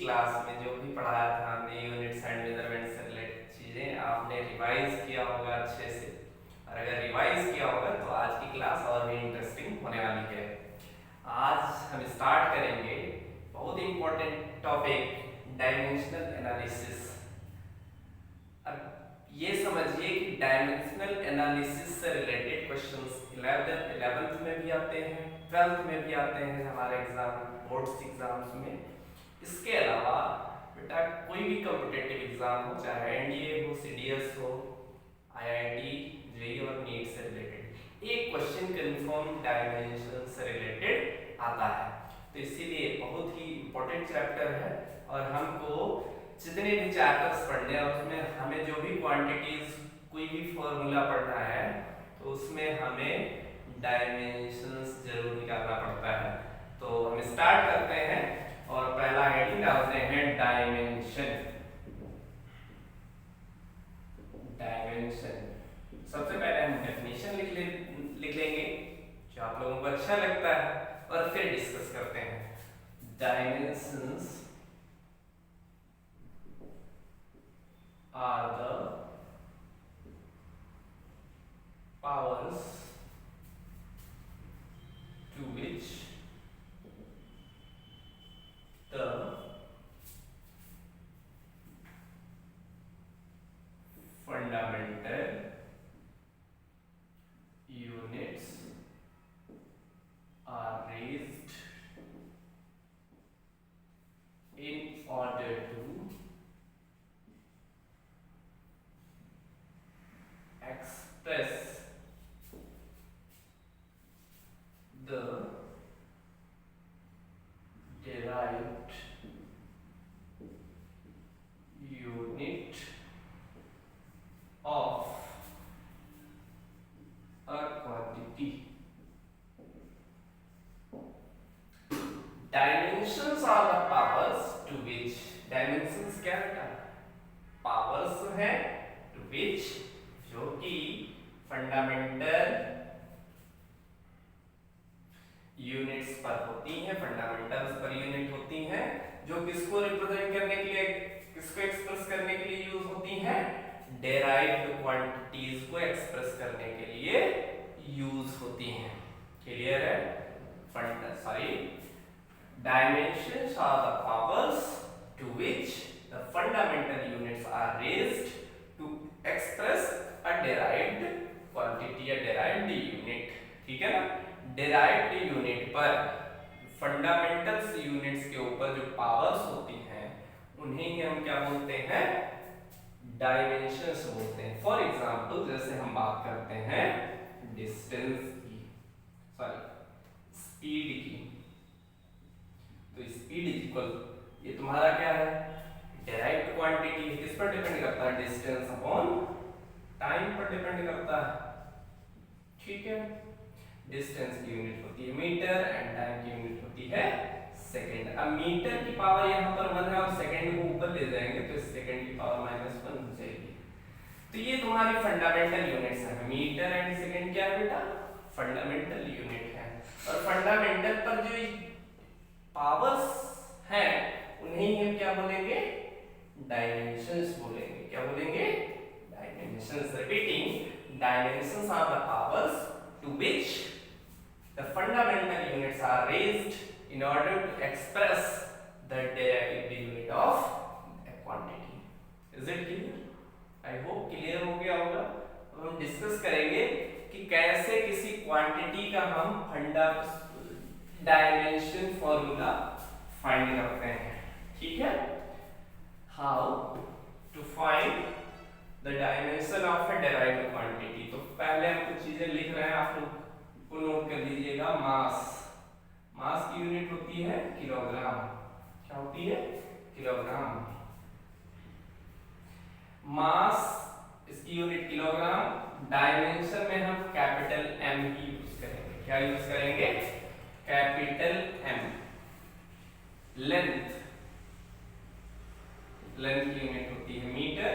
Class में जो भी पढ़ाया था हमने यूनिट्स एंड मेजरमेंट से रिलेटेड चीजें आपने रिवाइज किया होगा अच्छे से। और अगर रिवाइज किया होगा तो आज की क्लास और भी इंटरेस्टिंग होने वाली है। आज हम स्टार्ट करेंगे बहुत इंपॉर्टेंट टॉपिक डायमेंशनल एनालिसिस। अब ये समझिए कि डायमेंशनल एनालिसिस से रिलेटेड क्वेश्चंस 11th में भी आते हैं, 12th में भी आते हैं हमारे एग्जाम बोर्ड्स एग्जाम्स में। इसके अलावा बेटा कोई भी कॉम्पिटिटिव एग्जाम हो, चाहे एनडीए हो, सीडीएस हो, आईआईटी, जेईई और नीट से रिलेटेड एक क्वेश्चन कंफर्म डायमेंशन से रिलेटेड आता है। तो इसीलिए बहुत ही इंपॉर्टेंट चैप्टर है और हमको जितने भी चैप्टर्स पढ़ने हैं उसमें हमें जो भी क्वांटिटीज कोई भी फॉर्मूला पढ़ना है तो उसमें हमें डायमेंशंस जरूर निकालना पड़ता है। तो हम स्टार्ट करते हैं और पहला हेडिंग डालते हैं डायमेंशन। डायमेंशन सबसे पहले हम डेफिनेशन लिख लेंगे जो आप लोगों को अच्छा लगता है और फिर डिस्कस करते हैं। Dimensions are the powers to which the fundamental units are raised in order to express the derived unit of a quantity. Dimensions are the powers to which dimensions क्या है? पावर्स है to which जो कि fundamental units पर होती हैं, fundamentals per unit होती हैं जो किसको रिप्रेजेंट करने के लिए, किसको एक्सप्रेस करने के लिए यूज होती हैं, डेराइव्ड क्वांटिटीज को एक्सप्रेस करने के लिए यूज होती हैं। क्लियर है? Dimensions are the powers to which the fundamental units are raised to express a derived quantity, a derived unit। ठीक है ना? derived unit पर फंडामेंटल्स यूनिट्स के ऊपर जो पावर्स होती हैं उन्हें ही हम क्या बोलते हैं? डायमेंशंस बोलते हैं। फॉर एग्जांपल जैसे हम बात करते हैं डिस्टेंस की, स्पीड की, तो स्पीड इज इक्वल, ये तुम्हारा क्या है? डायरेक्ट क्वांटिटी है। किस पर डिपेंड करता है? डिस्टेंस अपॉन टाइम पर डिपेंड करता है। ठीक है? डिस्टेंस की यूनिट होती है मीटर एंड टाइम की यूनिट होती है सेकंड। अब मीटर की पावर यहाँ पर 1 है और सेकंड को ऊपर ले जाएंगे तो इस सेकंड की पावर -1 हो जाएगी। तो ये तुम्हारी फंडामेंटल यूनिट्स है। मीटर एंड सेकंड क्या है बेटा? फंडामेंटल यूनिट है। और फंडामेंटल पर जो पावर्स हैं उन्हें हम क्या बोलेंगे? डायमेंशंस बोलेंगे। क्या बोलेंगे? Dimensions. Repeating, dimensions are the powers to which the fundamental units are raised in order to express the derived unit of a quantity. Is it clear? I hope clear हो गया होगा। अब हम डिस्कस करेंगे कि कैसे किसी क्वांटिटी का हम डायमेंशन फॉर्मूला फाइंड करते हैं। ठीक है? How to find the dimension of a derived quantity। तो पहले हम कुछ चीजें लिख रहे हैं, आप लोग को नोट कर लीजिएगा। मास की यूनिट होती है किलोग्राम। क्या होती है? किलोग्राम। मास इसकी यूनिट किलोग्राम। डायमेंशन में हम कैपिटल M ही यूज करेंगे। क्या यूज करेंगे? Capital M। लेंथ की यूनिट होती है मीटर।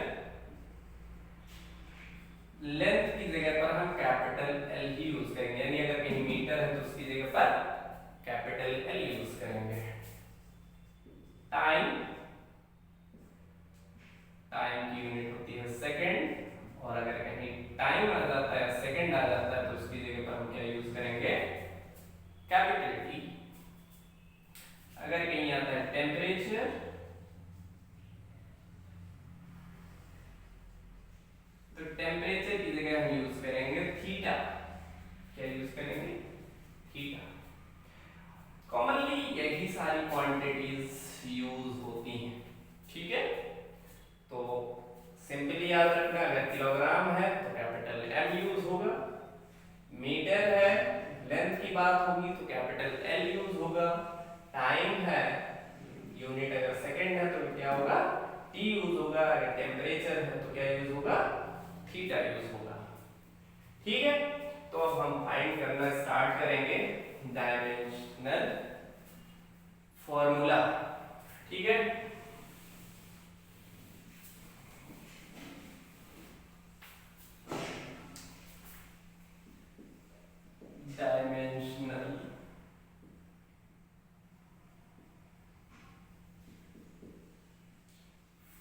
लेंथ की जगह पर हम कैपिटल L ही यूज करेंगे, यानी अगर कहीं मीटर है तो उसकी जगह पर कैपिटल L यूज करेंगे। टाइम टाइम की यूनिट होती है सेकंड, और अगर कहीं टाइम आ जाता है, सेकंड आ जाता है, तो उसकी जगह पर हम क्या यूज करेंगे, कैपिटल टी। अगर कहीं आता है टेम्परेचर, तो टेम्परेचर की जगह हम यूज करेंगे थीटा। क्या यूज करेंगे, थीटा। कॉमनली यही सारी क्वांटिटीज यूज होती हैं, ठीक है। तो सिंपली याद रखना, अगर किलोग्राम है तो कैपिटल एम यूज होगा, मीटर है, लेंथ की बात होगी तो कैपिटल एल यूज होगा, टाइम है, यूनिट अगर सेकंड है तो क्या होगा, टी यूज होगा, अगर टेम्परेचर है तो क्या यूज होगा, थीटा यूज होगा, ठीक है। तो अब हम फाइंड करना स्टार्ट करेंगे डायमेंशनल फॉर्मूला, ठीक है। Dimensional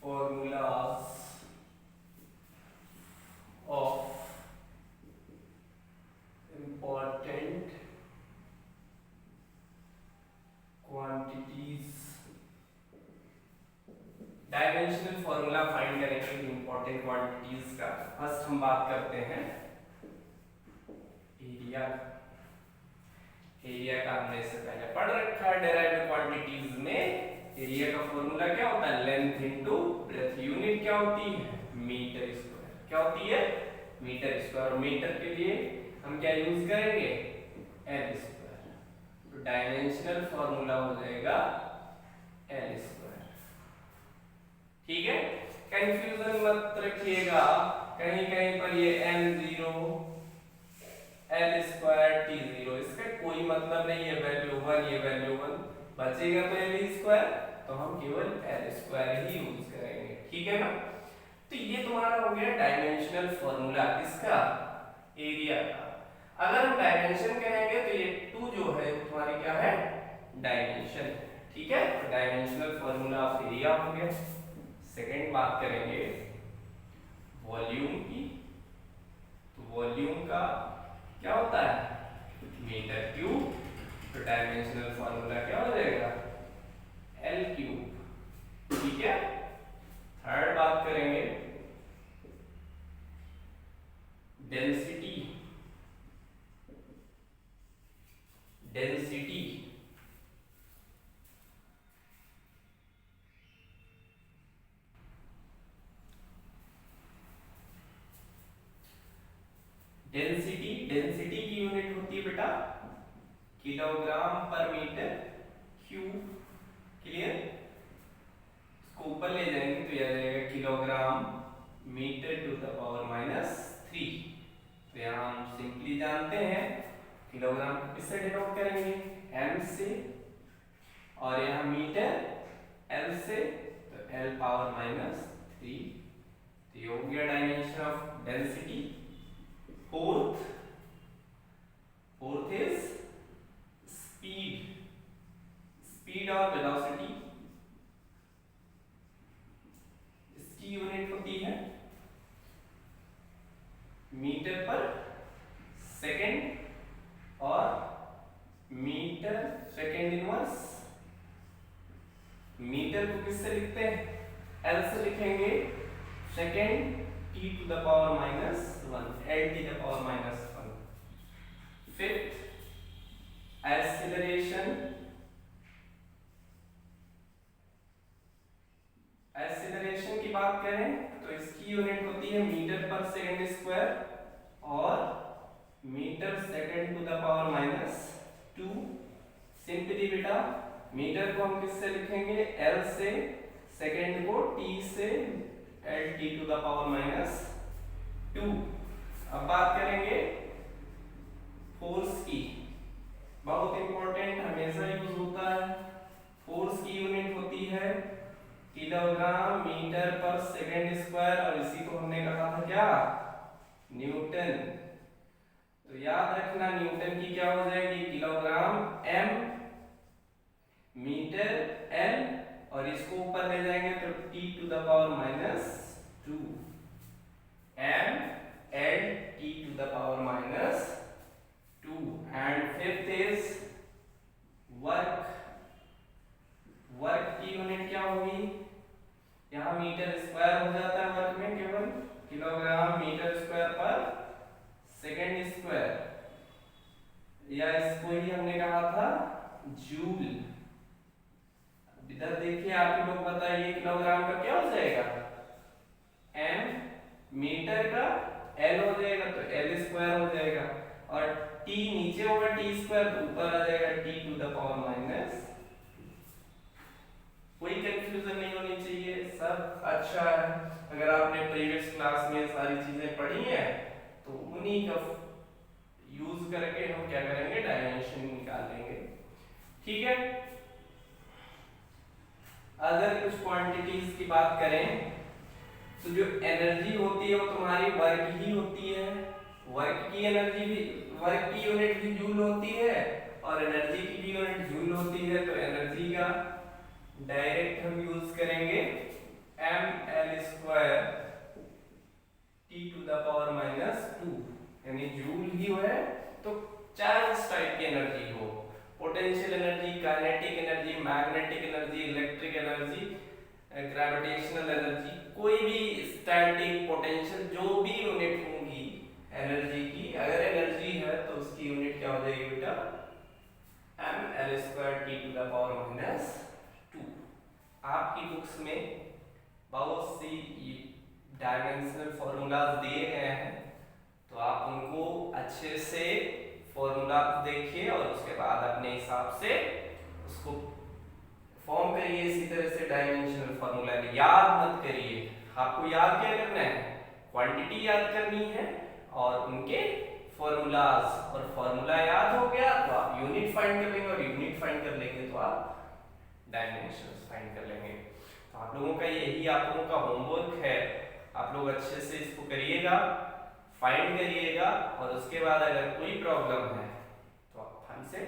formulas of important quantities। Dimensional formula find करेंगे इंपॉर्टेंट क्वांटिटीज का। फर्स्ट हम बात करते हैं एरिया। एरिया का हमने इससे पहले पढ़ रखा है डेराइव्ड क्वांटिटीज में। एरिया का फॉर्मूला क्या होता है, लेंथ इनटू ब्रेथ। यूनिट क्या होती है, मीटर स्क्वायर। क्या होती है, मीटर स्क्वायर। और मीटर के लिए हम क्या यूज करेंगे, एल स्क्वायर। तो डायमेंशनल फॉर्मूला हो जाएगा एल स्क्वायर, ठीक है। कंफ्यूजन मत रखिएगा, कहीं कहीं पर ये m0 L square T zero, इसका कोई मतलब नहीं है, वैल्यू 1 ये वैल्यू 1 बचेगा तो एल स्क्वायर, तो हम केवल एल स्क्वायर ही यूज करेंगे, ठीक है ना। तो ये तुम्हारा हो गया डायमेंशनल फॉर्मूला किसका, एरिया का। अगर हम डायमेंशन करेंगे तो ये 2 जो है तुम्हारी क्या है, डायमेंशन, ठीक है। तो डायमेंशनल फॉर्मूला ऑफ एरिया हो गया। सेकंड बात करेंगे वॉल्यूम की। तो वॉल्यूम का क्या होता है, मीटर क्यूब। तो डायमेंशनल फॉर्मूला क्या हो जाएगा, एल क्यूब, ठीक है। थर्ड बात करेंगे डेंसिटी। डेंसिटी डेंसिटी डेंसिटी की यूनिट होती है बेटा किलोग्राम पर मीटर क्यूब। क्लियर, इसको ऊपर ले जाएंगे तो यह आ जाएगा kilogram metre to the power -3। तो यहाँ हम सिंपली जानते हैं किलोग्राम को किससे डिनोट करेंगे, एम से, और यहाँ मीटर एल से, तो एल पावर -3। तो ये हो गया dimension of density. Fourth is speed. Speed और वेलोसिटी, इसकी यूनिट होती है मीटर पर सेकंड और मीटर सेकंड इनवर्स। मीटर को किससे लिखते हैं, एल से लिखेंगे, second T to the power -1, L T the power -1। Fifth acceleration. Acceleration की बात करें तो इसकी यूनिट होती है मीटर पर सेकंड स्क्वायर और metre second to the power -2। Simply बेटा मीटर को हम किससे लिखेंगे, एल से, सेकंड को टी से, L T to the power -2। अब बात करेंगे फोर्स की। बहुत इंपॉर्टेंट, हमेशा यूज होता है। फोर्स की यूनिट होती है किलोग्राम मीटर पर सेकंड स्क्वायर, और इसी को हमने कहा था क्या, न्यूटन। तो याद रखना न्यूटन की क्या हो जाएगी, किलोग्राम एम मीटर एल, और इसको ऊपर ले जाएंगे तो T to the power 2 m and t to the power minus 2 and fifth is work work की यूनिट क्या होगी यहाँ मीटर स्क्वायर हो जाता है वर्क में केवल किलोग्राम मीटर स्क्वायर पर सेकंड स्क्वायर या इसको ही हमने कहा था जूल। इधर देखिए आप ही लोग बताइए किलोग्राम का क्या हो जाएगा m मीटर का l हो जाएगा तो l स्क्वायर हो जाएगा और t नीचे होगा t स्क्वायर तो ऊपर आ जाएगा t to the power minus. कोई कंफ्यूजन नहीं होनी चाहिए सब अच्छा है। अगर आपने प्रीवियस क्लास में सारी चीजें पढ़ी हैं तो उन्हीं का यूज करके हम क्या करेंगे डायमेंशन निकाल लेंगे। ठीक है अगर कुछ क्वांटिटीज की बात करें तो जो एनर्जी होती है वो तुम्हारी वर्क ही होती है। वर्क की एनर्जी भी वर्क की यूनिट भी जूल होती है और एनर्जी की भी यूनिट जूल होती है। तो एनर्जी का डायरेक्ट हम यूज करेंगे ml square t to the power minus 2 यानी जूल ही है। तो चार्ज टाइप की एनर्जी हो potential energy kinetic energy magnetic energy electric energy gravitational energy कोई भी स्टैटिक पोटेंशियल जो भी यूनिट होंगी एनर्जी की अगर एनर्जी है तो उसकी यूनिट क्या हो जाएगी बेटा ml square t to the power minus 2। आपकी बुक्स में बहुत सी डायमेंशनल फॉर्मूलाज दिए गए हैं तो आप उनको अच्छे से फॉर्मूला देखिए और उसके बाद अपने हिसाब से उसको फॉर्म करिए। इसी तरह से डायमेंशनल फॉर्मूला याद मत करिए आपको याद क्या करना है क्वांटिटी याद करनी है और उनके फॉर्मूलाज और फॉर्मूला याद हो गया तो आप यूनिट फाइंड कर लेंगे और यूनिट फाइंड कर लेंगे तो आप डायमेंशंस फाइंड कर लेंगे। तो आप लोगों का यही आप लोगों का होमवर्क है आप लोग अच्छे से इसको करिएगा फाइंड करिएगा और उसके बाद अगर कोई प्रॉब्लम है तो आप हमसे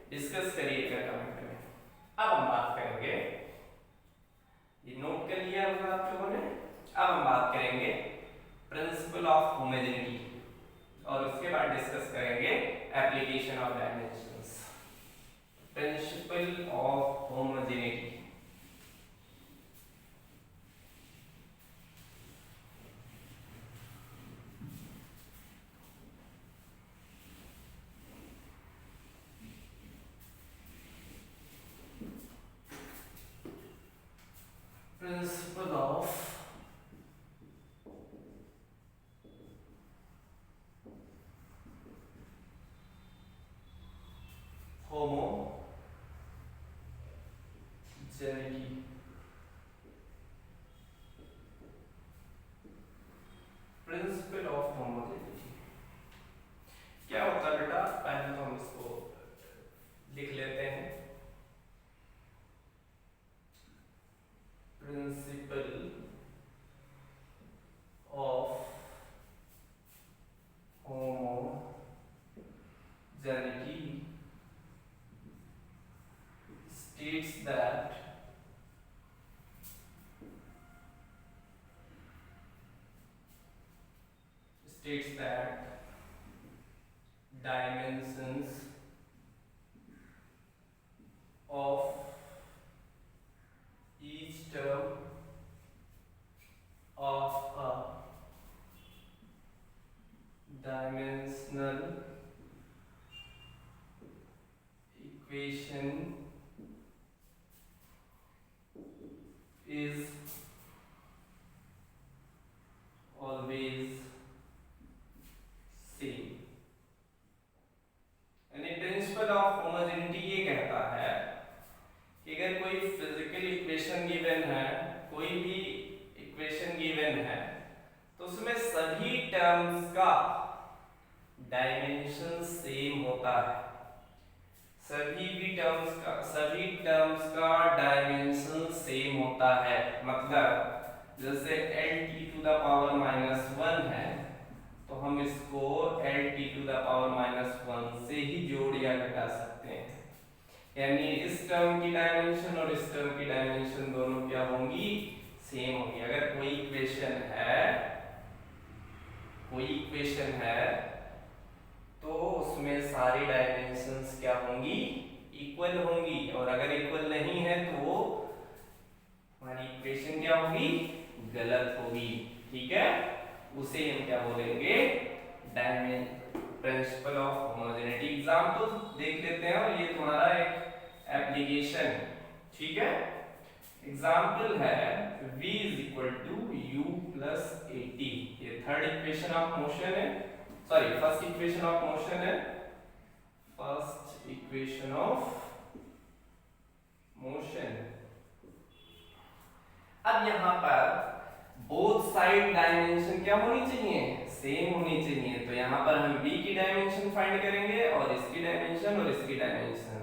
डिस्कस करिएगा कमेंट में। अब हम बात करेंगे ये नोट कर लिया होगा आप लोगों ने। अब हम बात करेंगे प्रिंसिपल ऑफ होमोजेनिटी और उसके बाद डिस्कस करेंगे application of dimensions. Principle of homogeneity principle of homogeneity principle of homogeneity क्या होता है बेटा पहले तो हम इसको लिख लेते हैं। Principle of homogeneity states that dimensions of each term of a dimensional equation is always same। यानी प्रिंसिपल ऑफ होमोजेनिटी ये कहता है कि अगर कोई फिजिकल इक्वेशन गिवन है कोई भी इक्वेशन गिवन है तो उसमें सभी टर्म्स का डायमेंशन सेम होता है। सभी टर्म्स का डायमेंशन सेम होता है। मतलब जैसे l t to the power minus 1 है तो हम इसको l t to the power minus 1 से ही जोड़ या घटा सकते हैं। यानी इस टर्म की डायमेंशन और इस टर्म की डायमेंशन दोनों क्या होंगी सेम होगी। अगर कोई इक्वेशन है तो उसमें सारी डायमेंशंस क्या होंगी, इक्वल होंगी, और अगर इक्वल नहीं है तो वो हमारी इक्वेशन क्या होगी, गलत होगी। ठीक है, उसे हम क्या बोलेंगे, प्रिंसिपल ऑफ होमोजेनिटी। एग्जाम्पल देख लेते हैं, और ये तुम्हारा एक एप्लीकेशन। ठीक है, एग्जाम्पल है v is equal to U plus A T. ये थर्ड इक्वेशन ऑफ मोशन है, sorry first equation of motion है, फर्स्ट इक्वेशन ऑफ मोशन। अब यहां पर बोथ साइड डायमेंशन क्या होनी चाहिए, सेम होनी चाहिए। तो यहाँ पर हम v की डायमेंशन फाइंड करेंगे और इसकी डायमेंशन और इसकी डायमेंशन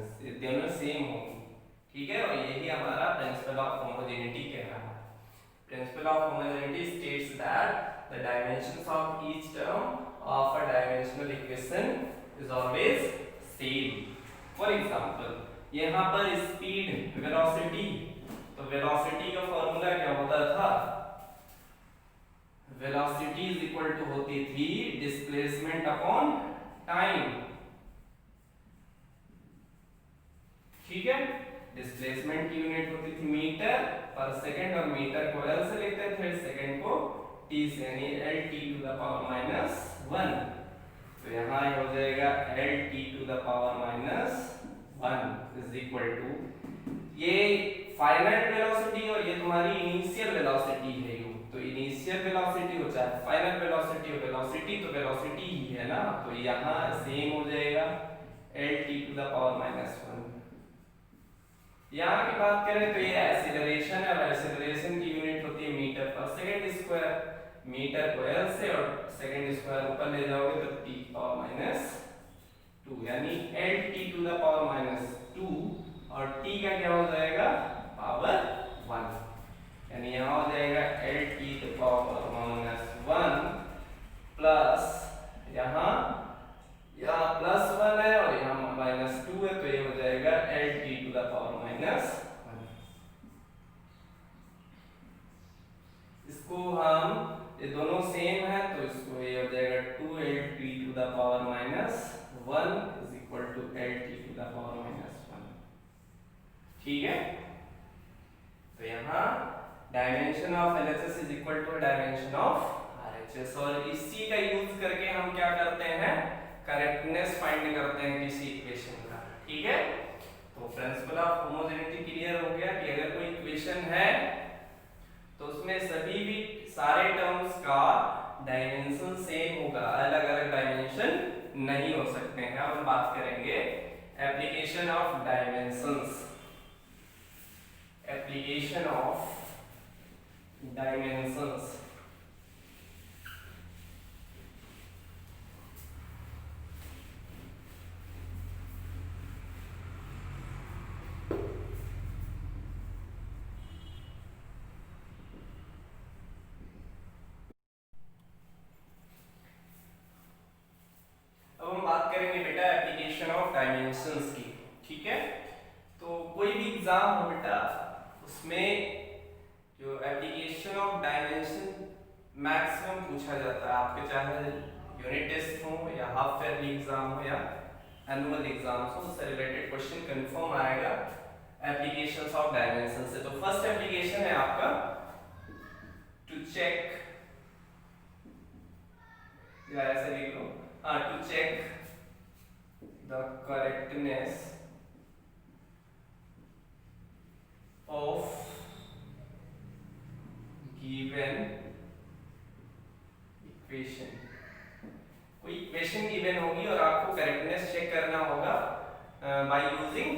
दोनों सेम होंगी। ठीक है, और यही हमारा प्रिंसिपल ऑफ होमोजेनिटी कह रहा है। Principle of homogeneity states that the dimensions of each term of a dimensional equation is always same. For example यहाँ पर स्पीड, वेलोसिटी, तो वेलोसिटी का फॉर्मूला क्या होता था, वेलोसिटी इज इक्वल टू होती थी डिस्प्लेसमेंट अपॉन टाइम। ठीक है, डिस्प्लेसमेंट की यूनिट होती थी मीटर पर सेकंड, और मीटर को एल से लेते थे, सेकंड को टी से, यानी L T to the power minus 1। तो यहाँ हो जाएगा L T to the power minus 1 is equal to, ये फाइनाइट वेलोसिटी और ये तुम्हारी इनिशियल वेलोसिटी है यू। तो इनिशियल वेलोसिटी हो चाहे फाइनल वेलोसिटी हो, वेलोसिटी तो वेलोसिटी ही है ना, तो यहाँ सेम हो जाएगा L T to the power minus 1। यहाँ की बात करें तो ये एक्सीलरेशन है, और एक्सीलरेशन की यूनिट होती है मीटर पर सेकंड स्क्वायर। मीटर को एल से और सेकंड स्क्वायर ऊपर ले जाओगे तो टी पावर माइनस 2, यानी L T to the power minus 2, और टी का क्या हो जाएगा, पावर 1, यानी यहाँ हो जाएगा L T to power minus 1 plus यहाँ प्लस 1 है और यहाँ माइनस 2 है, तो ये हो जाएगा L T to the power minus 1। इसको हम, ये दोनों सेम है तो इसको ये हो जाएगा 2 L T to the power minus 1 is equal to L T to the power minus 1। ठीक है, तो यहाँ dimension of LHS is equal to dimension of RHS, और इसी का यूज करके हम क्या करते हैं, करेक्टनेस फाइंड करते हैं किसी इक्वेशन का। ठीक है, तो प्रिंसिपल ऑफ होमोजेनिटी क्लियर हो गया कि अगर कोई इक्वेशन है तो उसमें सभी भी सारे टर्म्स का डायमेंशन सेम होगा, अलग अलग डायमेंशन नहीं हो सकते हैं। अब हम बात करेंगे application of dimensions, application of dimensions. Dimensions की। ठीक है, तो कोई भी एग्जाम हो बेटा, उसमें जो एप्लीकेशन ऑफ डायमेंशन मैक्सिमम पूछा जाता है आपके, चाहे यूनिट टेस्ट हो या हाफ ईयरली एग्जाम हो या एनुअल एग्जाम हो, उससे रिलेटेड क्वेश्चन कंफर्म आएगा एप्लीकेशंस ऑफ डायमेंशन से। तो फर्स्ट एप्लीकेशन है आपका टू चेक, या ऐसे लिख लो, to check the correctness of given equation। कोई इक्वेशन गिवन होगी और आपको करेक्टनेस चेक करना होगा by using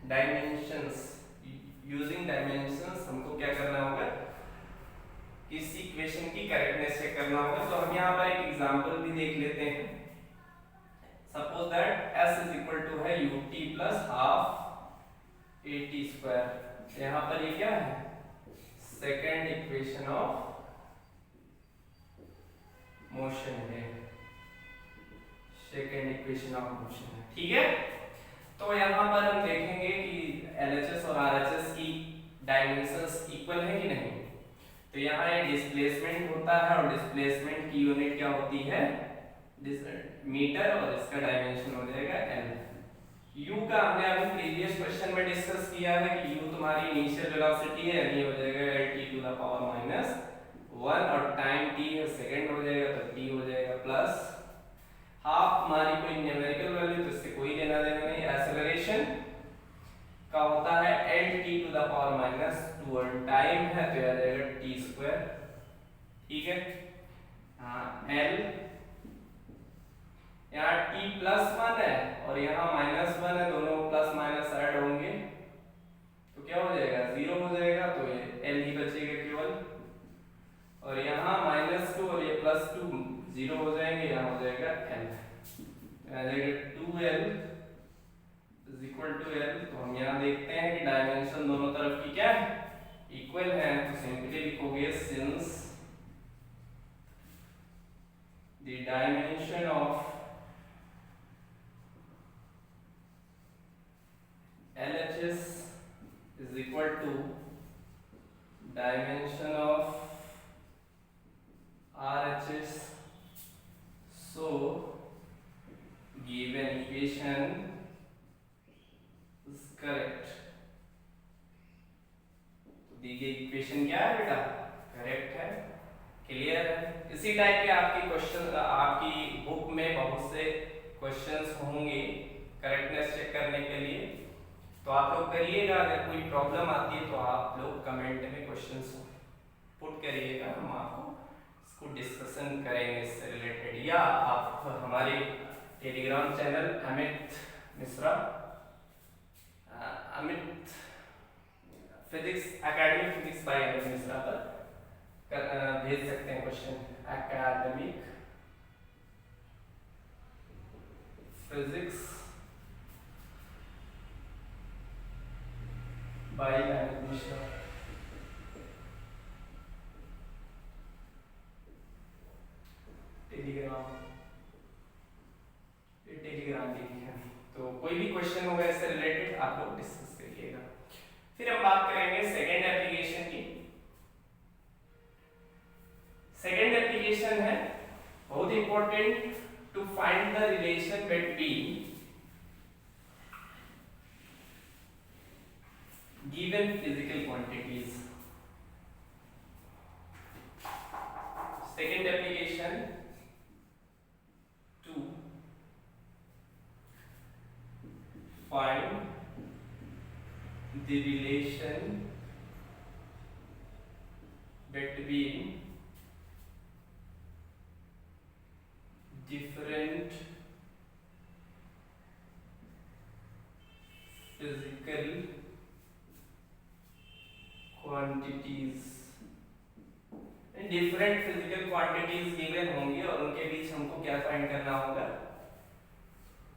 dimensions. Using dimensions हमको क्या करना होगा, इस इक्वेशन की करेक्टनेस चेक करना होगा। तो हम यहाँ पर एक एग्जांपल भी देख लेते हैं। Suppose that s is equal to है ut plus half at square. यहाँ पर ये क्या है, सेकेंड इक्वेशन ऑफ मोशन है, सेकेंड इक्वेशन ऑफ मोशन है। ठीक है, तो यहाँ पर हम देखेंगे कि LHS और RHS की डायमेंशंस इक्वल है कि नहीं। तो यहाँ ये डिस्प्लेसमेंट होता है और डिस्प्लेसमेंट की यूनिट क्या होती है मीटर और इसका डायमेंशन हो जाएगा एल। u का हमने अभी प्रीवियस क्वेश्चन में डिस्कस किया है कि u तुम्हारी इनिशियल वेलोसिटी है यानी हो जाएगा lt to the power minus 1 और टाइम t है सेकंड हो जाएगा तो t हो जाएगा प्लस हाफ हमारी कोई न्यूमेरिकल वैल्यू तो इससे कोई लेना देना नहीं। एक्सेलरेशन का होता है lt to the power minus 2 और टाइम है तो आ जाएगा t स्क्वायर। ठीक है हाँ l यहाँ t प्लस 1 है और यहाँ माइनस 1 है, दोनों प्लस माइनस ऐड होंगे तो क्या हो जाएगा 0 हो जाएगा तो ये l ही बचेगा केवल। और यहाँ माइनस 2 और ये प्लस 2 0 हो जाएंगे, यहाँ हो जाएगा l आ जाएगा 2l is equal to l। तो हम यहाँ देखते हैं कि डायमेंशन दोनों तरफ की क्या इक्वल है तो सिंपली लिखोगे since the dimension of LHS is equal to dimension of RHS, so given equation is correct। तो दी गई इक्वेशन क्या है बेटा करेक्ट है, क्लियर है। इसी टाइप के आपकी क्वेश्चन आपकी बुक में बहुत से क्वेश्चंस होंगे करेक्टनेस चेक करने के लिए, तो आप लोग करिएगा। अगर कोई प्रॉब्लम आती है तो आप लोग कमेंट में क्वेश्चंस पुट करिएगा, हम आपको इसको डिस्कशन करेंगे इससे रिलेटेड। या आप हमारे Telegram channel Amit Mishra Amit physics academic physics bye Amit Mishra पर भेज सकते हैं question. Academic physics bye Amit Mishra. Telegram link है, तो कोई भी क्वेश्चन होगा इससे रिलेटेड आप लोग डिस्कस करिएगा। फिर हम बात करेंगे सेकंड एप्लीकेशन की। सेकंड एप्लीकेशन है बहुत important to find the relation between given physical quantities। Second application to find the relation between different physical quantities. Different physical quantities given होंगी और उनके बीच हमको क्या फाइंड करना होगा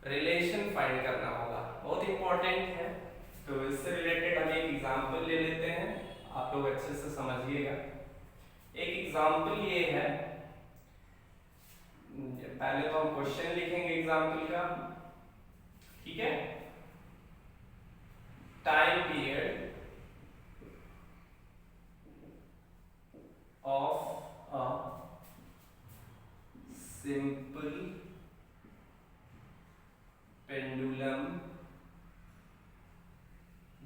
रिलेशन फाइंड करना होगा, बहुत इंपॉर्टेंट है। तो इससे रिलेटेड हम एक एग्जांपल ले लेते हैं, आप लोग अच्छे से समझिएगा। एक एग्जांपल ये है, पहले तो हम क्वेश्चन लिखेंगे एग्जांपल का, ठीक है। Time period of a simple pendulum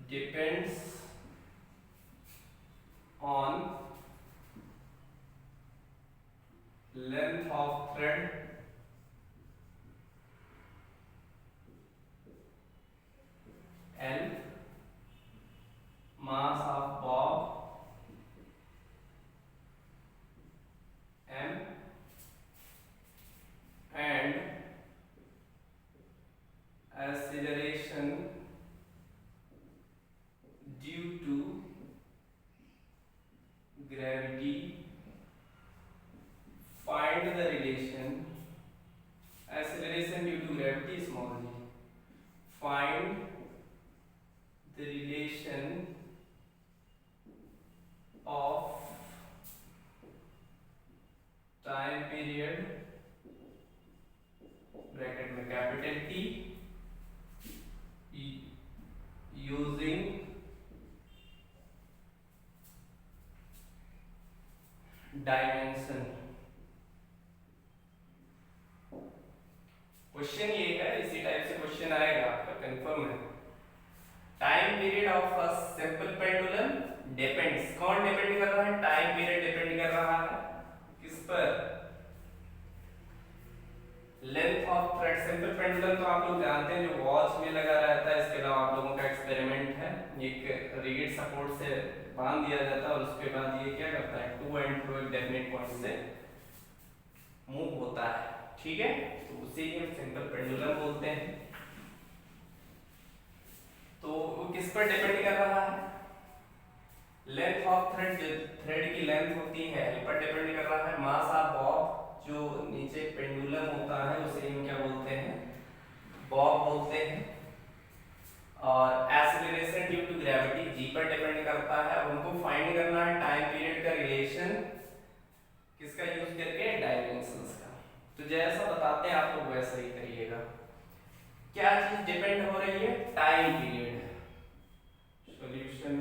depends on length of thread L, mass of bob M, and acceleration due to gravity। Find the relation acceleration due to gravity small g। Find the relation of time period bracket में capital T using dimension. Question ये है, इसी type से question आएगा आपका, confirm है। Time period of a simple pendulum depends, कौन depend कर रहा है? टाइम पीरियड डिपेंड कर रहा है किस पर? Length of thread. Simple pendulum तो आप लोग जानते हैं, जो वॉच में लगा रहता है। इसके अलावा आप लोगों का एक्सपेरिमेंट है, एक रीड सपोर्ट से बांध दिया जाता है और उसके बाद ये क्या करता है, टू एंड फ्रो एक डेफिनेट पॉइंट से मूव होता है, ठीक है। तो उसे ही हम सिंपल पेंडुलम बोलते हैं। तो वो किस पर डिपेंड कर रहा है? लेंथ ऑफ थ्रेड, थ्रेड की लेंथ होती है एल पर डिपेंड कर रहा है। मास ऑफ बॉब, जो नीचे पेंडुलम होता है उसे हम क्या बोलते हैं? बॉब बोलते हैं। और acceleration due to gravity G पर डिपेंड करता है। अब हमको फाइंड करना है टाइम पीरियड का रिलेशन, किसका यूज करके? डायमेंशंस का। तो जैसा बताते हैं आप लोग वैसा ही करिएगा। क्या चीज डिपेंड हो रही है? Time period. Solution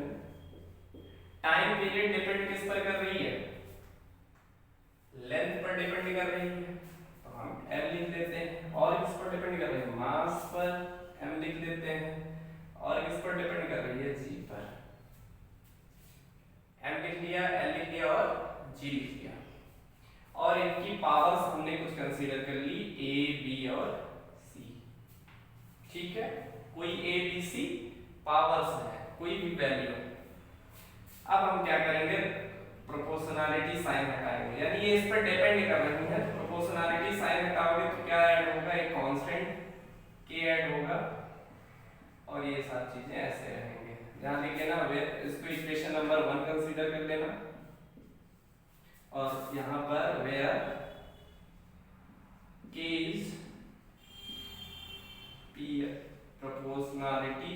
time period depend किस पर कर रही है? लेंथ पर डिपेंड कर रही है, तो हम एल लिख देते हैं। और किस पर डिपेंड कर रही है? मास पर, एम लिख देते हैं। और किस पर डिपेंड कर रही है? जी पर। एम लिख लिया, एल लिख लिया और जी लिख लिया। और इनकी पावर्स हमने कुछ कंसीडर कर ली, ए, बी और सी, ठीक है। कोई ए, बी, सी पावर्स है, कोई भी वैल्यू। अब हम क्या करेंगे? प्रोपोर्शनैलिटी साइन हटाएंगे, यानी ये इस पर डिपेंड कर रही है। प्रोपोर्शनैलिटी साइन हटाओगे तो क्या ऐड होगा? एक कांस्टेंट के ऐड होगा और ये सारी चीजें ऐसे रहेंगे। ध्यान रखिए ना, इसको इक्वेशन नंबर 1 कंसीडर कर लेना। और यहाँ पर वेयर के इज पी प्रोपोर्शनैलिटी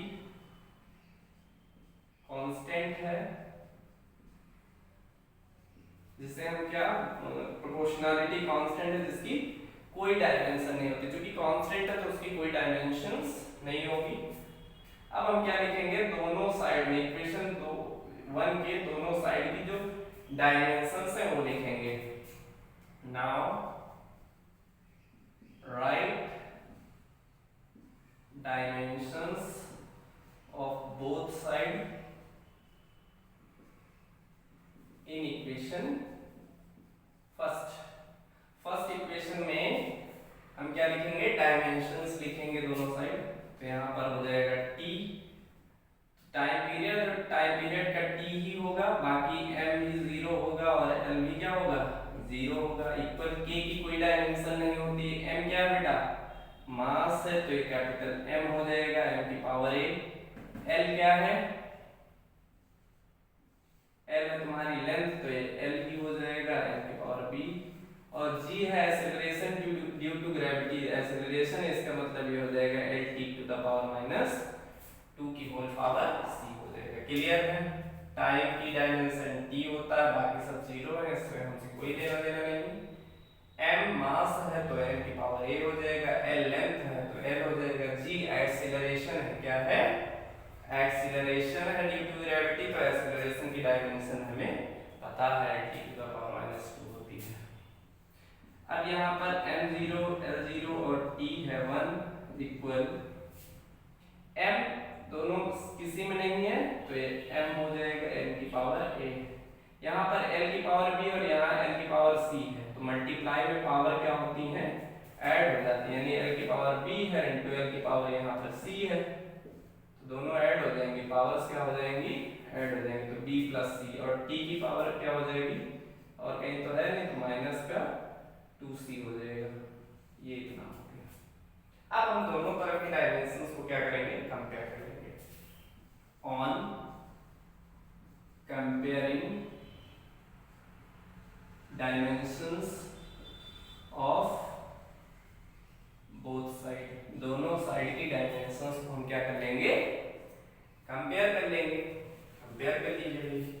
कांस्टेंट है, जिसे हम क्या? प्रोपोर्शनैलिटी कांस्टेंट है जिसकी कोई डायमेंशन नहीं होती। क्योंकि कांस्टेंट है तो उसकी कोई डायमेंशंस नहीं होगी। अब हम क्या लिखेंगे? दोनों साइड में इक्वेशन 1 के दोनों साइड की जो डायमेंशंस है वो लिखेंगे। Now right dimensions of both side in equation first equation में हम क्या लिखेंगे? डायमेंशंस लिखेंगे दोनों साइड। तो यहाँ पर हो जाएगा t टाइम पीरियड का t ही होगा, बाकी m भी 0 होगा और l भी क्या होगा? 0 होगा। इक्वल k की कोई डायमेंशन नहीं होती। m क्या है बेटा? मास है, तो ये कैपिटल M हो जाएगा, m की पावर a। l क्या है? L है तुम्हारी लेंथ, तो ये L ही हो जाएगा, m की पावर b। और g है acceleration due to gravity. Acceleration इसका मतलब ये हो जाएगा lt टू द पावर -2 की होल पावर c हो जाएगा। क्लियर है? टाइम की डायमेंशन t होता है, बाकी सब 0 है, इसमें हमसे कोई लेना देना नहीं। m मास है तो m की पावर a हो जाएगा, l लेंथ है तो l हो जाएगा, g एक्सेलरेशन है, क्या है? एक्सीलरेशन है ड्यू टू ग्रेविटी। तो एक्सीलरेशन की डायमेंशन हमें पता है, t टू द पावर -2 होती है। अब यहाँ पर m0, l0 और t है 1 इक्वल m, दोनों किसी में नहीं है तो ये m हो जाएगा m की पावर a। यहाँ पर l की पावर b और यहाँ l की पावर c है, तो मल्टीप्लाई में पावर क्या होती है? ऐड हो जाती है, यानी l की पावर b है इंटू l की पावर यहाँ पर c है, दोनों ऐड हो जाएंगे, पावर्स क्या हो जाएंगी? ऐड हो जाएंगे। तो b प्लस c और t की पावर क्या हो जाएगी? और कहीं तो है नहीं, तो माइनस का 2c हो जाएगा। ये इतना हो गया। अब हम दोनों तरफ की डायमेंशंस को क्या करेंगे? कंपेयर करेंगे। On comparing dimensions of both side, दोनों साइड की डायमेंशंस को हम क्या कर लेंगे? कंपेयर कर लेंगे। कंपेयर कर लीजिए।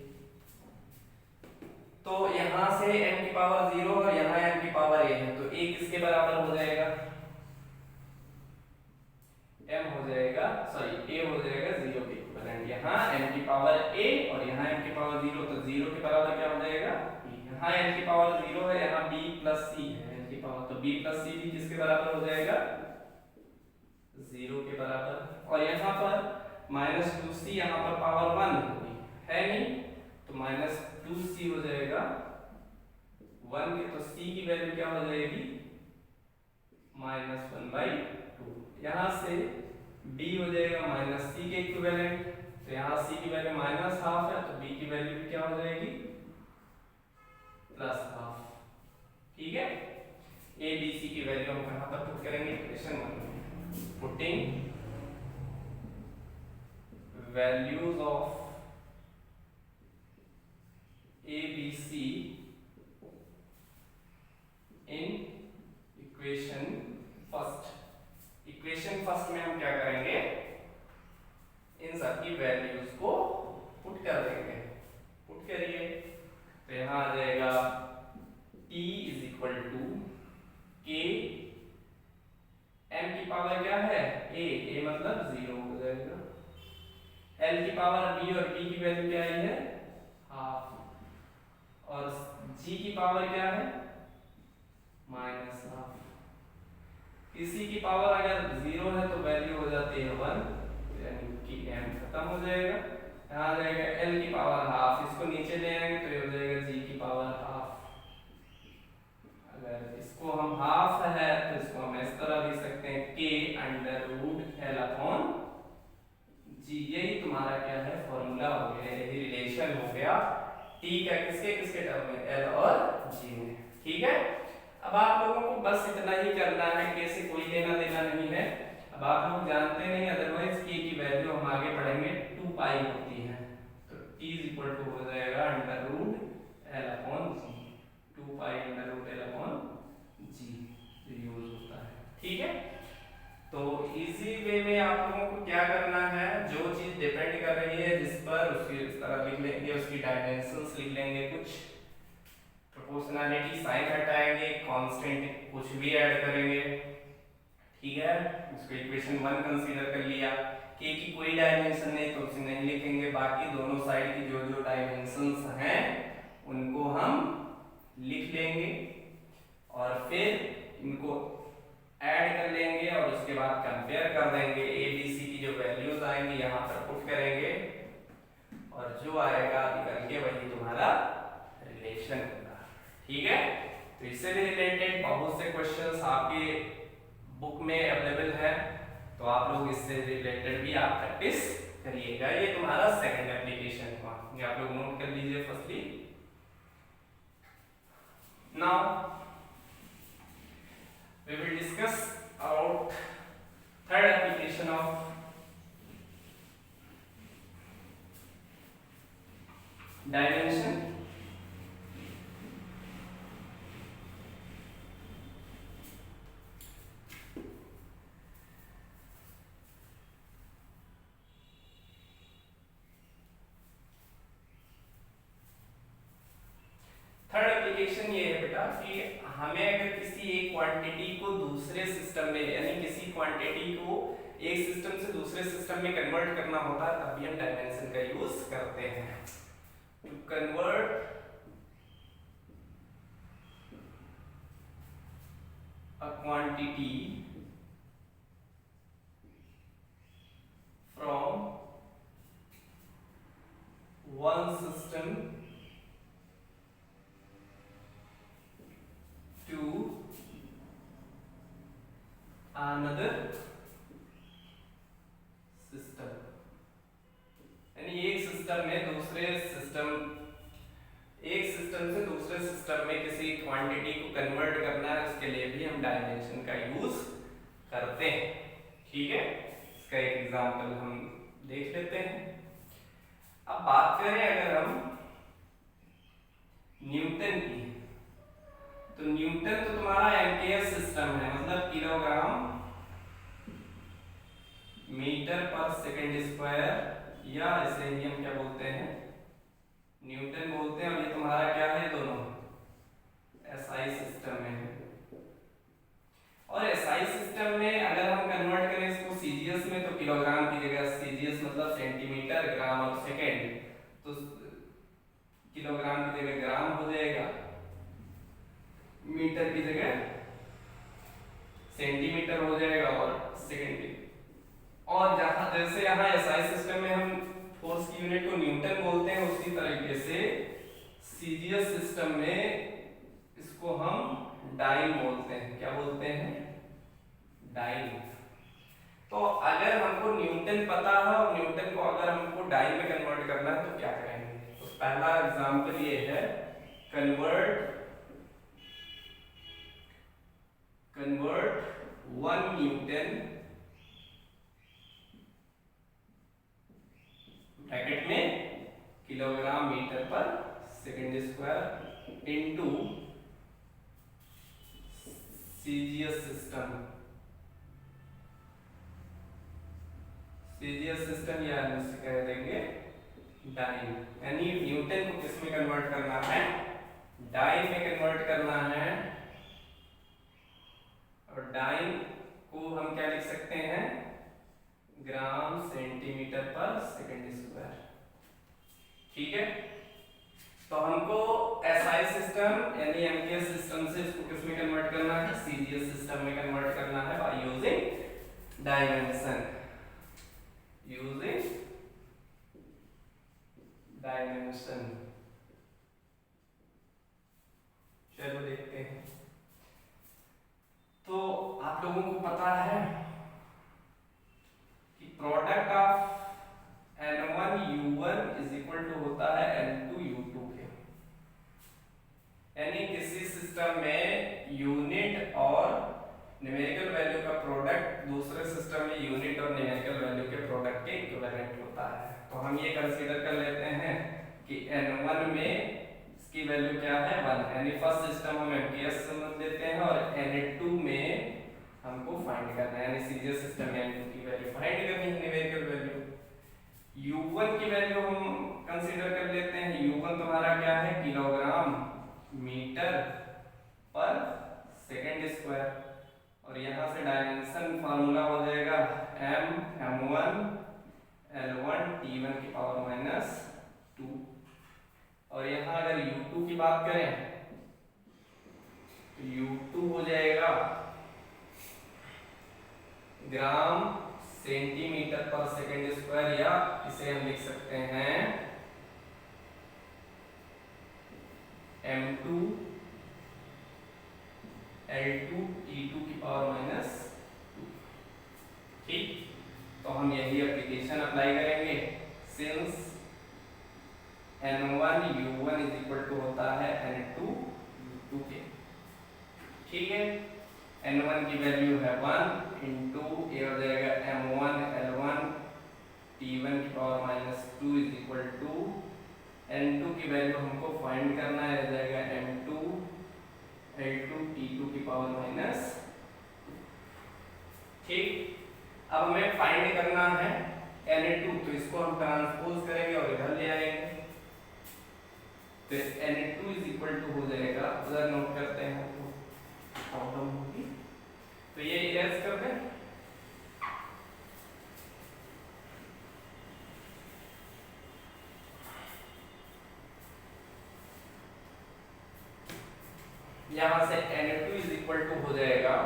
तो यहां से m की पावर 0 और यहां m की पावर a है, तो a किसके बराबर हो जाएगा? m हो जाएगा, सॉरी a हो जाएगा 0 के इक्विवेलेंट। यहां m की पावर a और यहां m की पावर 0, तो 0 के बराबर क्या हो जाएगा? a। यहाँ n की पावर 0 है, यहाँ b प्लस c है n की पावर, तो b प्लस c भी किसके बराबर हो जाएगा, 0 के बराबर। और यहाँ पर माइनस 2c, यहाँ पर पावर 1 होगी, है नहीं, तो माइनस 2c हो जाएगा 1 के, तो c की वैल्यू क्या हो जाएगी, -1/2। यहाँ से b हो जाएगा माइनस c के इक्विवेलेंट, तो यहाँ c की वैल्यू -½ है, तो b की वैल्यू भी क्या हो जाएगी, +½ ठीक है। a b c की वैल्यू हम कहाँ पर पुट करेंगे, इक्वेशन 1 में, putting values of a b c in equation first. Equation first में हम क्या करेंगे, इन सब की वैल्यूज को पुट कर देंगे, पुट करिए, तो यहाँ आ जाएगा t = k, m की पावर क्या है, a मतलब 0 हो जाएगा, l की पावर b, और b की वैल्यू क्या आई है, ½ और g की पावर क्या है, -½ किसी की पावर अगर 0 है तो वैल्यू हो जाती है 1, यानी कि m खत्म हो जाएगा। यहाँ आ जाएगा l की पावर ½ इसको नीचे ले आएंगे तो ये हो जाएगा g की पावर ½ अगर इसको हम ½ है तो इसको हम इस तरह लिख सकते हैं k√L/g। यही तुम्हारा क्या है, फॉर्मूला हो गया, यही रिलेशन हो गया t का किसके किसके टर्म में, l और g में, ठीक है। अब आप लोगों को बस इतना ही करना है, कैसे कोई लेना देना नहीं है, अब आप लोग जानते नहीं, अदरवाइज k की वैल्यू हम आगे पढ़ेंगे 2 पाई होती है, तो t = हो जाएगा √L/g, 2 पाई √L/g यूज होता है, ठीक है। तो इजी वे में आप लोगों को क्या करना है, जो चीज डिपेंड कर रही है जिस पर, उसकी इस तरह लिख लेंगे, उसकी डायमेंशंस लिख लेंगे, कुछ प्रोपोर्शनैलिटी साइन हटाएंगे, कांस्टेंट कुछ भी ऐड करेंगे, ठीक है। उसको इक्वेशन 1 कंसीडर कर लिया, k की कोई डायमेंशन नहीं तो उसे नहीं लिखेंगे, बाकी दोनों साइड की जो जो डायमेंशंस हैं उनको हम लिख लेंगे और फिर इनको ऐड कर लेंगे और उसके बाद कंपेयर कर देंगे, a b c की जो वैल्यूज आएंगी यहाँ पर पुट करेंगे और जो आएगा निकल के वही तुम्हारा रिलेशन होगा, ठीक है। तो इससे भी रिलेटेड बहुत से क्वेश्चंस आपके बुक में अवेलेबल है, तो आप लोग इससे रिलेटेड भी आप प्रैक्टिस करिएगा। ये तुम्हारा सेकंड एप्लीकेशन हुआ, ये आप लोग नोट कर लीजिए firstly. Now we will discuss about third application of dimension. Third application ये है बेटा कि हमें अगर किसी एक क्वांटिटी को दूसरे सिस्टम में, यानी किसी क्वांटिटी को एक सिस्टम से दूसरे सिस्टम में कन्वर्ट करना होता है, तब भी हम डायमेंशन का यूज करते हैं। To convert a quantity from one system to another system, यानी एक सिस्टम में दूसरे सिस्टम, एक सिस्टम से दूसरे सिस्टम में किसी क्वांटिटी को कन्वर्ट करना है, उसके लिए भी हम डायमेंशन का यूज करते हैं, ठीक है। इसका एक एग्जांपल हम देख लेते हैं। अब बात करें अगर हम न्यूटन की, तो न्यूटन तो तुम्हारा एमकेएस सिस्टम है, मतलब किलोग्राम मीटर पर सेकंड स्क्वायर, या इसे ही हम क्या बोलते हैं, न्यूटन बोलते हैं। और ये तुम्हारा क्या है, दोनों एसआई सिस्टम में है। और एसआई सिस्टम में अगर हम कन्वर्ट करें इसको सीजीएस में, तो किलोग्राम की जगह सीजीएस मतलब सेंटीमीटर, ग्राम और सेकंड, तो किलोग्राम की जगह ग्राम हो जाएगा। मीटर की जगह सेंटीमीटर हो जाएगा और सेकेंड। और जहां जैसे यहाँ एसआई सिस्टम में हम फोर्स की यूनिट को न्यूटन बोलते हैं, उसी तरीके से सीजीएस सिस्टम में इसको हम डाइन बोलते हैं। क्या बोलते हैं? डाइन। तो अगर हमको न्यूटन पता है और न्यूटन को अगर हमको डाइन में कन्वर्ट करना है तो क्या करेंगे? तो पहला एग्जांपल ये है, कन्वर्ट 1 न्यूटन ब्रैकेट में किलोग्राम मीटर पर second square into CGS system. CGS system या उसे कह देंगे डाइन। यानी न्यूटन को किस में कन्वर्ट करना है? डाइन में कन्वर्ट करना है। और डाइन को हम क्या लिख सकते हैं? ग्राम सेंटीमीटर पर सेकेंड स्क्वायर। ठीक है, तो हमको एसआई सिस्टम यानी एमकेएस सिस्टम से इसको किस में कन्वर्ट करना है? सीजीएस सिस्टम में कन्वर्ट करना है by using dimension. Using dimension. चलो देखते हैं। तो आप लोगों को पता है कि product of N1U1 is equal to होता है N2U2 के। यानी किसी सिस्टम में यूनिट और न्यूमेरिकल वैल्यू का प्रोडक्ट दूसरे सिस्टम में यूनिट और न्यूमेरिकल वैल्यू के प्रोडक्ट के इक्विवेलेंट होता है। तो हम ये कंसीडर कर लेते हैं कि N1 में इसकी वैल्यू क्या है? 1। यानी फर्स्ट सिस्टम हम एमकेएस संबंध देते हैं और N2 में हमको फाइंड करना है, यानी सीजीएस सिस्टम में N2 की वैल्यू फाइंड करनी है, न्यूमेरिकल वैल्यू। U1 की वैल्यू हम कंसीडर कर लेते हैं। U1 तुम्हारा क्या है? किलोग्राम मीटर पर सेकेंड स्क्वायर। और यहां से डायमेंशन फार्मूला हो जाएगा m1 l1 t1 की पावर -2। और यहां अगर U2 की बात करें तो U2 हो जाएगा ग्राम सेंटीमीटर पर सेकेंड स्क्वायर, या इसे हम लिख सकते हैं m2 l2 t2 की पावर -2। ठीक, तो हम यही एप्लीकेशन अप्लाई करेंगे since N1U1 is equal to होता है N2U2 के। ठीक है, N1 की वैल्यू है 1 इंटू ये हो जाएगा m1 l1 t1 की power -2 is equal to N2 की वैल्यू हमको फाइंड करना है, हो जाएगा m2 l2 t2 की पावर -। ठीक, अब हमें फाइंड करना है N2, तो इसको हम ट्रांसपोज करेंगे और इधर ले आएंगे। तो N2 इज इक्वल टू हो जाएगा, उधर नोट करते हैं तो प्रॉब्लम होगी, तो ये इरेज कर दें। यहां से N2 इज इक्वल टू हो जाएगा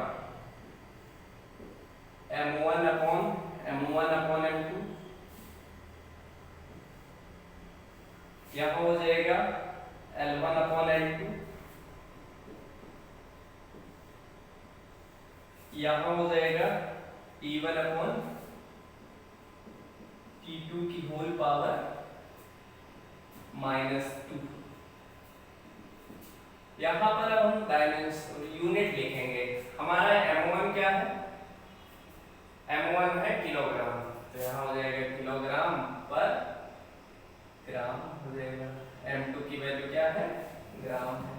m1 अपॉन m2। यहां हो जाएगा l1 अपॉन l2। यहां हो जाएगा t1 अपॉन t2 की होल पावर -2। यहां पर अब हम डायमेंशन यूनिट लिखेंगे। हमारा m1 क्या है? m1 है किलोग्राम, तो यहां हो जाएगा किलोग्राम पर ग्राम हो जाएगा। m2 की वैल्यू क्या है? ग्राम है।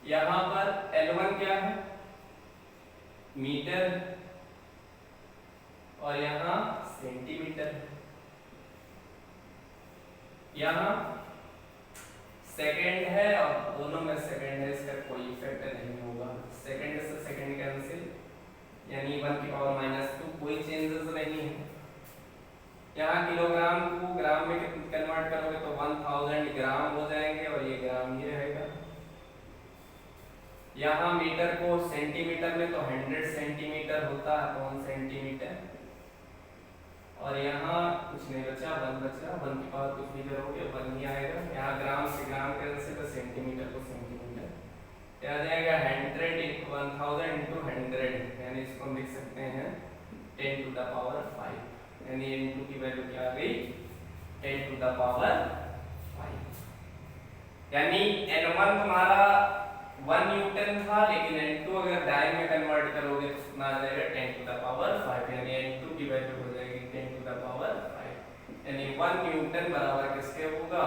यहां पर l1 क्या है? मीटर, और यहां सेंटीमीटर। यहां सेकंड है और दोनों में सेकंड है, इसका कोई इफेक्ट नहीं होगा। सेकंड से सेकंड कैंसिल, यानी 1 की पावर -2, कोई चेंजेस नहीं है। यहाँ किलोग्राम को ग्राम में कन्वर्ट करोगे तो 1000 ग्राम हो जाएंगे और ये ग्राम ही रहेगा। यहाँ मीटर को सेंटीमीटर में तो 100 सेंटीमीटर होता है अपॉन सेंटीमीटर, और यहाँ कुछ नहीं बचा, 1 बचा, 1 की पावर कुछ भी करोगे 1 ही आएगा। यहाँ ग्राम से ग्राम कैंसिल, तो सेंटीमीटर को सेंटीमीटर, क्या आ जाएगा 100 इंटू 1000 इंटू 100, यानी इसको हम लिख सकते हैं 10 टू द पावर 5, यानी n2 की वैल्यू क्या आ गई 10 टू द पावर 5, यानी n1 तुम्हारा 1 न्यूटन था, लेकिन n2 अगर डाइन में कन्वर्ट करोगे तो कितना आ जाएगा 10 टू द पावर 5, यानी n2 की वैल्यू हो जाएगी 10 टू द पावर 5, यानी 1 न्यूटन बराबर किसके होगा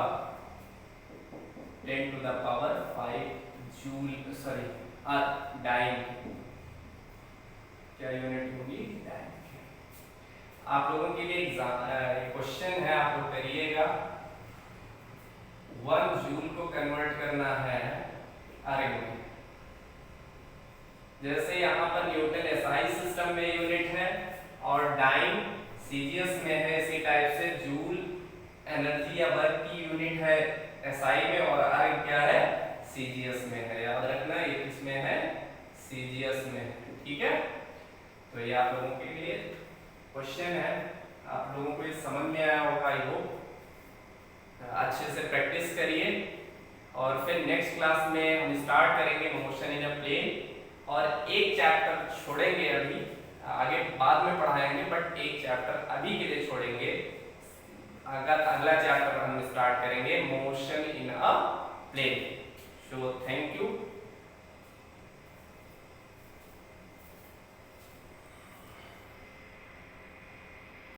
10 to the power 5 joule, sorry dyne, क्या यूनिट होगी डाइन। आप लोगों के लिए क्वेश्चन है, आप लोग करिएगा। 1 जूल को कन्वर्ट करना है अर्ग में, जैसे यहाँ पर न्यूटन एसआई सिस्टम में यूनिट है और डाइन सीजीएस में है, इसी टाइप से जूल एनर्जी या वर्क की यूनिट है एसआई में, और अर्ग क्या है सीजीएस में है। याद रखना ये किसमें है सीजीएस में, ठीक है। तो ये आप लोगों के लिए क्वेश्चन है, आप लोगों को ये समझ में आया होगा, आई होप। अच्छे से प्रैक्टिस करिए, और फिर नेक्स्ट क्लास में हम स्टार्ट करेंगे मोशन इन अ प्लेन, और एक चैप्टर छोड़ेंगे अभी, आगे बाद में पढ़ाएंगे, बट एक चैप्टर अभी के लिए छोड़ेंगे। अगर अगला चैप्टर हम स्टार्ट करेंगे motion in a plane. So thank you.